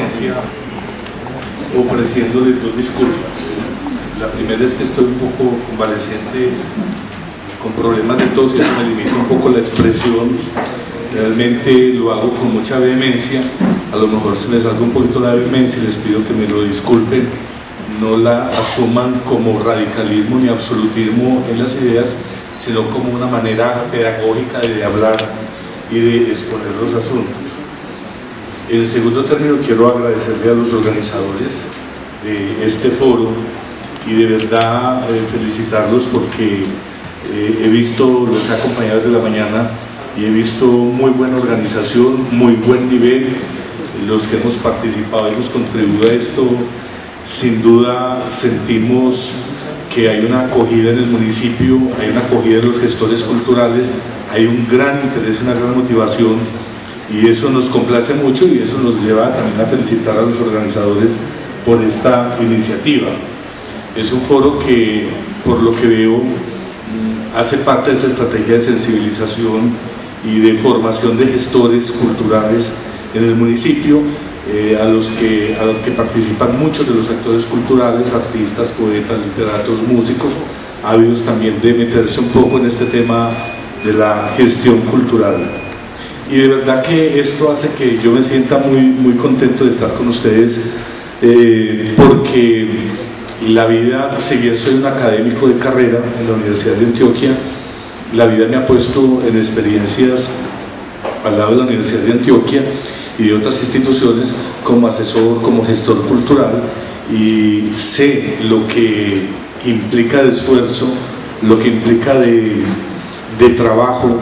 audiencia ofreciéndoles dos disculpas. La primera es que estoy un poco convaleciente, con problemas de tos, y eso me limita un poco la expresión. Realmente lo hago con mucha vehemencia, a lo mejor se me salga un poquito la vehemencia y les pido que me lo disculpen, no la asuman como radicalismo ni absolutismo en las ideas, sino como una manera pedagógica de hablar y de exponer los asuntos. En segundo término, quiero agradecerle a los organizadores de este foro y de verdad felicitarlos porque he visto, los he acompañado desde la mañana y he visto muy buena organización, muy buen nivel. Los que hemos participado y hemos contribuido a esto, sin duda sentimos que hay una acogida en el municipio, hay una acogida de los gestores culturales, hay un gran interés, una gran motivación, y eso nos complace mucho y eso nos lleva también a felicitar a los organizadores por esta iniciativa. Es un foro que, por lo que veo, hace parte de esa estrategia de sensibilización y de formación de gestores culturales en el municipio, a los que participan muchos de los actores culturales, artistas, poetas, literatos, músicos, ávidos también de meterse un poco en este tema de la gestión cultural. Y de verdad que esto hace que yo me sienta muy contento de estar con ustedes, porque la vida, si bien soy un académico de carrera en la Universidad de Antioquia, la vida me ha puesto en experiencias al lado de la Universidad de Antioquia y de otras instituciones como asesor, como gestor cultural, y sé lo que implica de esfuerzo, lo que implica de trabajo,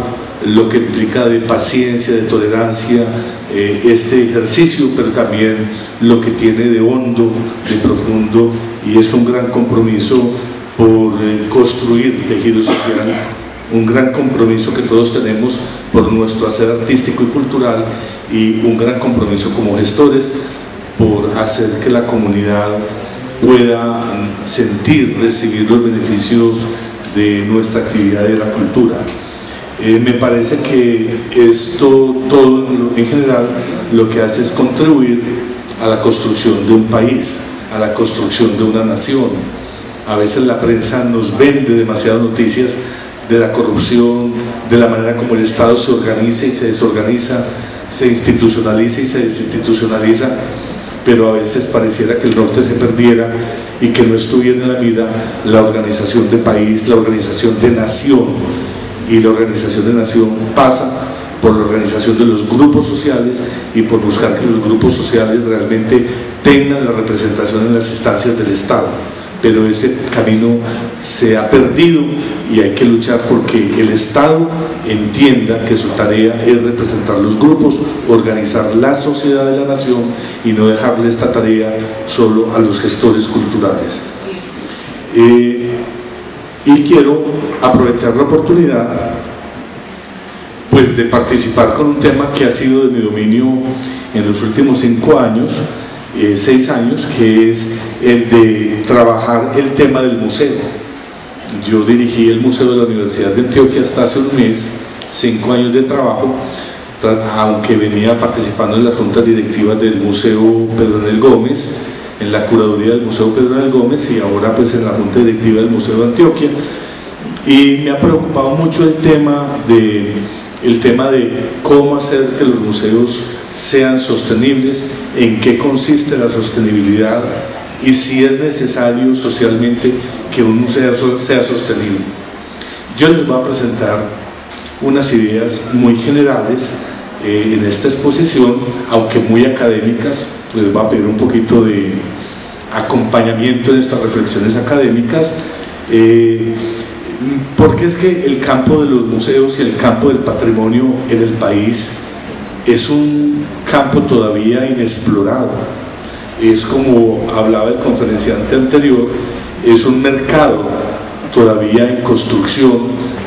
lo que implica de paciencia, de tolerancia, este ejercicio, pero también lo que tiene de hondo, de profundo, y es un gran compromiso por construir tejido social, un gran compromiso que todos tenemos por nuestro hacer artístico y cultural, y un gran compromiso como gestores por hacer que la comunidad pueda sentir, recibir los beneficios de nuestra actividad de la cultura. Me parece que esto todo en general lo que hace es contribuir a la construcción de un país, a la construcción de una nación. A veces la prensa nos vende demasiadas noticias de la corrupción, de la manera como el Estado se organiza y se desorganiza, se institucionaliza y se desinstitucionaliza, pero a veces pareciera que el norte se perdiera y que no estuviera en la vida la organización de país, la organización de nación. Y la organización de nación pasa por la organización de los grupos sociales y por buscar que los grupos sociales realmente tengan la representación en las instancias del Estado. Pero ese camino se ha perdido y hay que luchar porque el Estado entienda que su tarea es representar los grupos, organizar la sociedad de la nación y no dejarle esta tarea solo a los gestores culturales. Y quiero aprovechar la oportunidad pues de participar con un tema que ha sido de mi dominio en los últimos 6 años, que es el de trabajar el tema del museo. Yo dirigí el Museo de la Universidad de Antioquia hasta hace un mes, 5 años de trabajo, aunque venía participando en las juntas directivas del Museo Pedro Anel Gómez, en la curaduría del Museo Pedro Anel Gómez y ahora pues en la junta directiva del Museo de Antioquia, y me ha preocupado mucho el tema de cómo hacer que los museos sean sostenibles, en qué consiste la sostenibilidad y si es necesario socialmente que un museo sea sostenible. Yo les voy a presentar unas ideas muy generales en esta exposición, aunque muy académicas. Les voy a pedir un poquito de acompañamiento en estas reflexiones académicas, porque es que el campo de los museos y el campo del patrimonio en el país es un campo todavía inexplorado. Es como hablaba el conferenciante anterior, es un mercado todavía en construcción,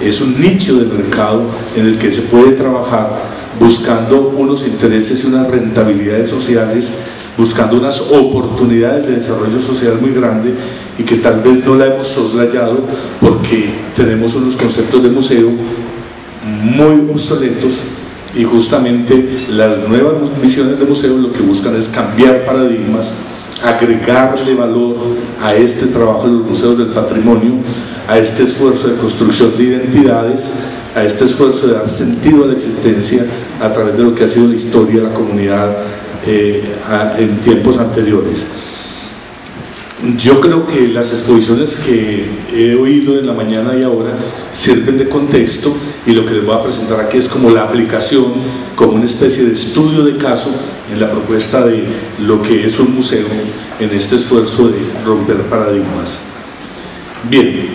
es un nicho de mercado en el que se puede trabajar buscando unos intereses y unas rentabilidades sociales, buscando unas oportunidades de desarrollo social muy grandes y que tal vez no la hemos soslayado porque tenemos unos conceptos de museo muy obsoletos y justamente las nuevas misiones de museos lo que buscan es cambiar paradigmas, agregarle valor a este trabajo de los museos del patrimonio, a este esfuerzo de construcción de identidades, a este esfuerzo de dar sentido a la existencia a través de lo que ha sido la historia de la comunidad en tiempos anteriores. Yo creo que las exposiciones que he oído en la mañana y ahora sirven de contexto, y lo que les voy a presentar aquí es como la aplicación, como una especie de estudio de caso en la propuesta de lo que es un museo en este esfuerzo de romper paradigmas. Bien,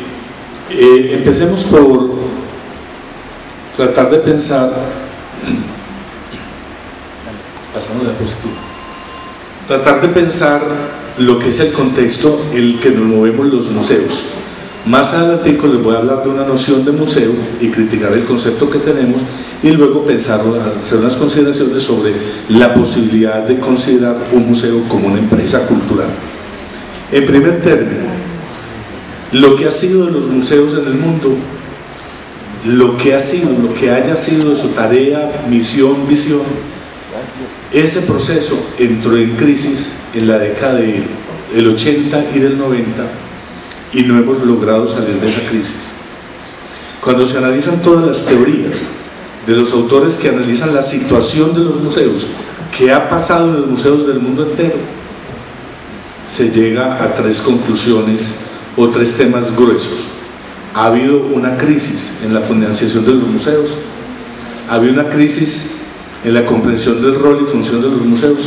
empecemos por tratar de pensar, pasamos a la postura, tratar de pensar lo que es el contexto en el que nos movemos los museos. Más adelante les voy a hablar de una noción de museo y criticar el concepto que tenemos, y luego pensar, hacer unas consideraciones sobre la posibilidad de considerar un museo como una empresa cultural. En primer término, lo que ha sido de los museos en el mundo, lo que haya sido de su tarea, misión, visión, ese proceso entró en crisis en la década del 80 y del 90, y no hemos logrado salir de esa crisis. Cuando se analizan todas las teorías de los autores que analizan la situación de los museos, qué ha pasado en los museos del mundo entero, se llega a tres conclusiones o tres temas gruesos. Ha habido una crisis en la financiación de los museos, ha habido una crisis en la comprensión del rol y función de los museos,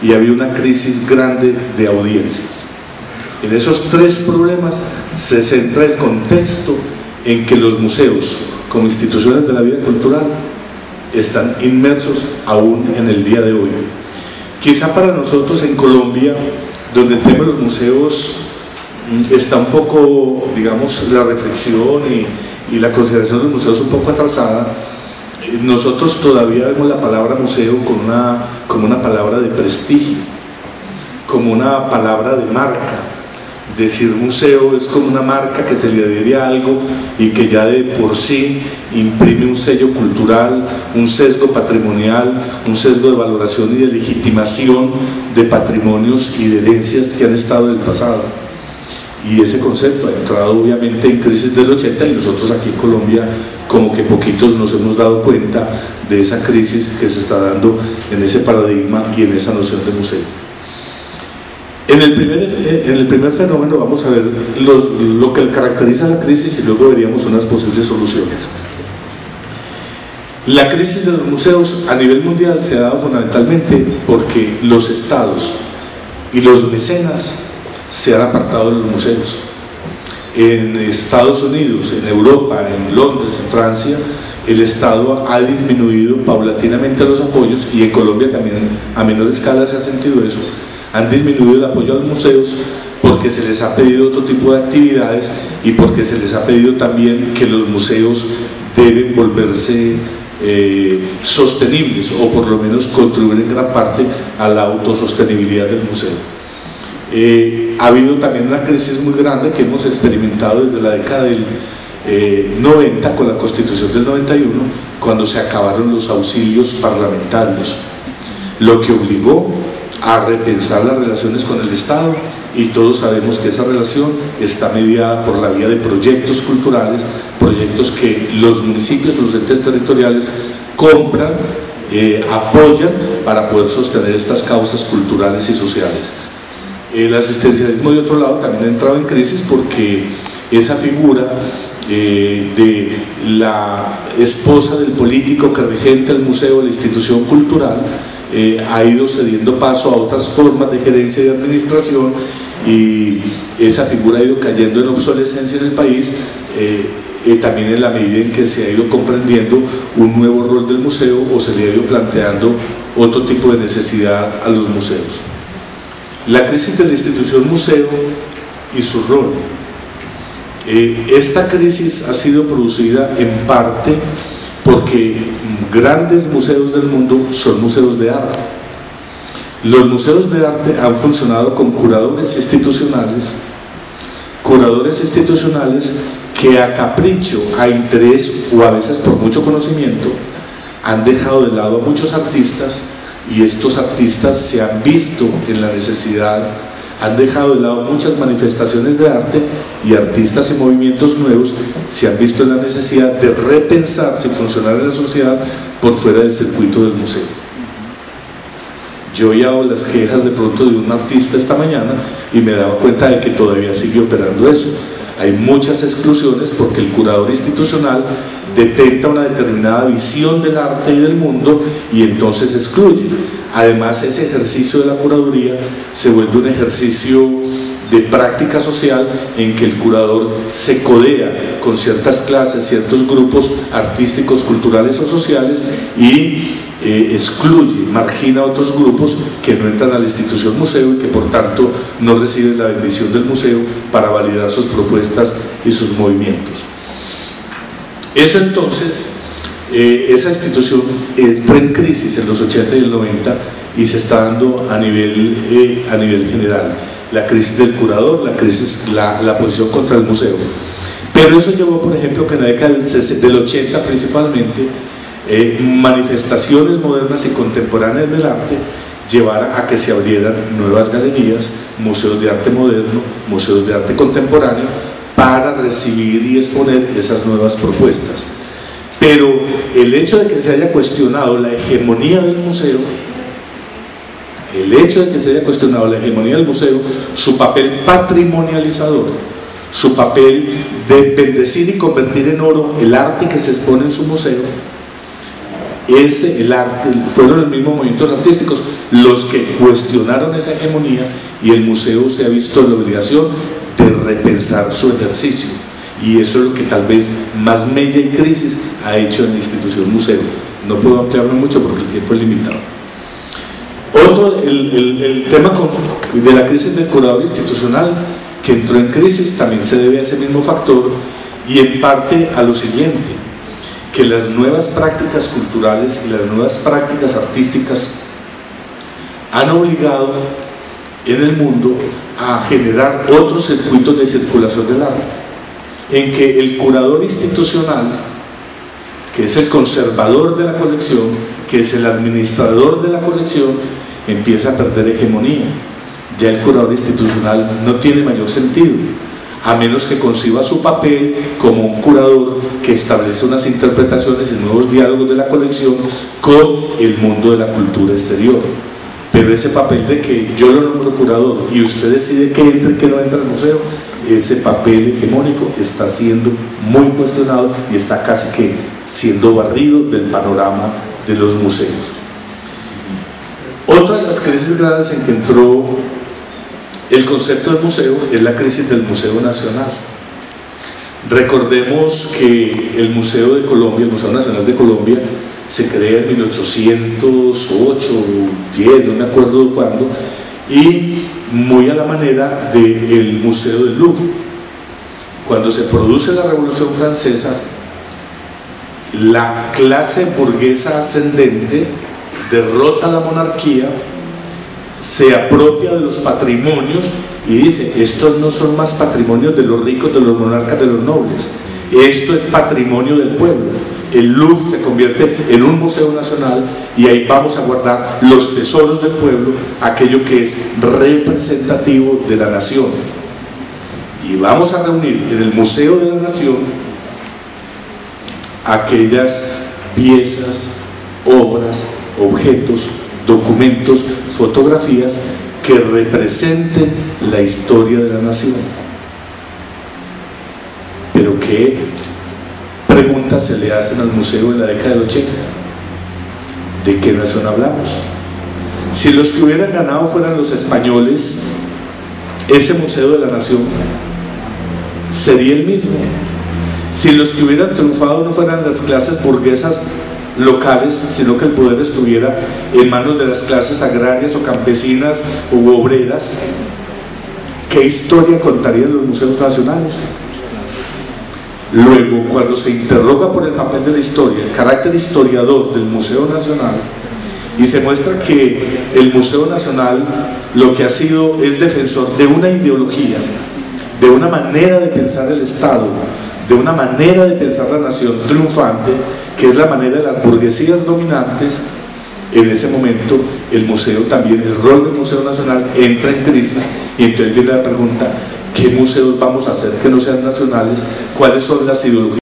y había una crisis grande de audiencias. En esos tres problemas se centra el contexto en que los museos, como instituciones de la vida cultural, están inmersos aún en el día de hoy. Quizá para nosotros en Colombia, donde el tema de los museos está un poco, digamos, la reflexión y la consideración de los museos un poco atrasada, nosotros todavía vemos la palabra museo como una palabra de prestigio, como una palabra de marca. Decir museo es como una marca que se le adhiere a algo y que ya de por sí imprime un sello cultural, un sesgo patrimonial, un sesgo de valoración y de legitimación de patrimonios y de herencias que han estado en el pasado. Y ese concepto ha entrado obviamente en crisis del 80, y nosotros aquí en Colombia como que poquitos nos hemos dado cuenta de esa crisis que se está dando en ese paradigma y en esa noción de museo. En el primer fenómeno vamos a ver lo que caracteriza la crisis, y luego veríamos unas posibles soluciones. La crisis de los museos a nivel mundial se ha dado fundamentalmente porque los estados y los mecenas se han apartado de los museos. En Estados Unidos, en Europa, en Londres, en Francia, el Estado ha disminuido paulatinamente los apoyos, y en Colombia también a menor escala se ha sentido eso. Han disminuido el apoyo a los museos porque se les ha pedido otro tipo de actividades, y porque se les ha pedido también que los museos deben volverse sostenibles, o por lo menos contribuir en gran parte a la autosostenibilidad del museo. Ha habido también una crisis muy grande que hemos experimentado desde la década del 90 con la Constitución del 91, cuando se acabaron los auxilios parlamentarios, lo que obligó a repensar las relaciones con el Estado, y todos sabemos que esa relación está mediada por la vía de proyectos culturales, proyectos que los municipios, los entes territoriales compran, apoyan para poder sostener estas causas culturales y sociales. El asistencialismo, de otro lado, también ha entrado en crisis porque esa figura de la esposa del político que regenta el museo, la institución cultural, ha ido cediendo paso a otras formas de gerencia y de administración, y esa figura ha ido cayendo en obsolescencia en el país, también en la medida en que se ha ido comprendiendo un nuevo rol del museo, o se le ha ido planteando otro tipo de necesidad a los museos. La crisis de la institución museo y su rol. Esta crisis ha sido producida en parte porque grandes museos del mundo son museos de arte. Los museos de arte han funcionado con curadores institucionales que a capricho, a interés o a veces por mucho conocimiento han dejado de lado a muchos artistas, y estos artistas se han visto en la necesidad, han dejado de lado muchas manifestaciones de arte, y artistas y movimientos nuevos se han visto en la necesidad de repensarse y funcionar en la sociedad por fuera del circuito del museo. Yo oía las quejas de pronto de un artista esta mañana y me daba cuenta de que todavía sigue operando eso. Hay muchas exclusiones porque el curador institucional detenta una determinada visión del arte y del mundo y entonces excluye. Además, ese ejercicio de la curaduría se vuelve un ejercicio de práctica social en que el curador se codea con ciertas clases, ciertos grupos artísticos, culturales o sociales y excluye, margina a otros grupos que no entran a la institución museo y que por tanto no reciben la bendición del museo para validar sus propuestas y sus movimientos. Eso entonces, esa institución entró en crisis en los 80 y el 90 y se está dando a nivel general. La crisis del curador, la posición contra el museo. Pero eso llevó, por ejemplo, que en la década del 80 principalmente, manifestaciones modernas y contemporáneas del arte llevara a que se abrieran nuevas galerías, museos de arte moderno, museos de arte contemporáneo, para recibir y exponer esas nuevas propuestas. Pero el hecho de que se haya cuestionado la hegemonía del museo, su papel patrimonializador, su papel de bendecir y convertir en oro el arte que se expone en su museo, fueron los mismos movimientos artísticos los que cuestionaron esa hegemonía, y el museo se ha visto en la obligación de repensar su ejercicio, y eso es lo que tal vez más mella y crisis ha hecho en la institución museo. No puedo ampliarme mucho porque el tiempo es limitado. El tema de la crisis del curador institucional que entró en crisis también se debe a ese mismo factor, y en parte a lo siguiente, que las nuevas prácticas culturales y las nuevas prácticas artísticas han obligado en el mundo a generar otros circuitos de circulación del arte, en que el curador institucional, que es el conservador de la colección, que es el administrador de la colección, empieza a perder hegemonía. Ya el curador institucional no tiene mayor sentido, a menos que conciba su papel como un curador que establece unas interpretaciones y nuevos diálogos de la colección con el mundo de la cultura exterior. Pero ese papel de que yo lo nombro curador y usted decide que entra y que no entra al museo, ese papel hegemónico está siendo muy cuestionado y está casi que siendo barrido del panorama de los museos. Otra de las crisis grandes en que entró el concepto del museo es la crisis del Museo Nacional. Recordemos que el Museo de Colombia, el Museo Nacional de Colombia, se crea en 1808, 10, no me acuerdo cuándo, y muy a la manera del Museo del Louvre. Cuando se produce la Revolución Francesa, la clase burguesa ascendente derrota a la monarquía, se apropia de los patrimonios y dice: estos no son más patrimonios de los ricos, de los monarcas, de los nobles, esto es patrimonio del pueblo. El Louvre se convierte en un museo nacional y ahí vamos a guardar los tesoros del pueblo, aquello que es representativo de la nación, y vamos a reunir en el Museo de la Nación aquellas piezas, obras, objetos, documentos, fotografías que representen la historia de la nación. Pero ¿qué preguntas se le hacen al museo en la década del 80? ¿De qué nación hablamos? Si los que hubieran ganado fueran los españoles, ese Museo de la Nación sería el mismo. Si los que hubieran triunfado no fueran las clases burguesas locales, sino que el poder estuviera en manos de las clases agrarias o campesinas u obreras, ¿qué historia contarían los museos nacionales? Luego, cuando se interroga por el papel de la historia, el carácter historiador del Museo Nacional, y se muestra que el Museo Nacional lo que ha sido es defensor de una ideología, de una manera de pensar el Estado, de una manera de pensar la nación triunfante, que es la manera de las burguesías dominantes. En ese momento el museo también, el rol del Museo Nacional entra en crisis, y entonces viene la pregunta: ¿qué museos vamos a hacer que no sean nacionales? ¿Cuáles son las ideologías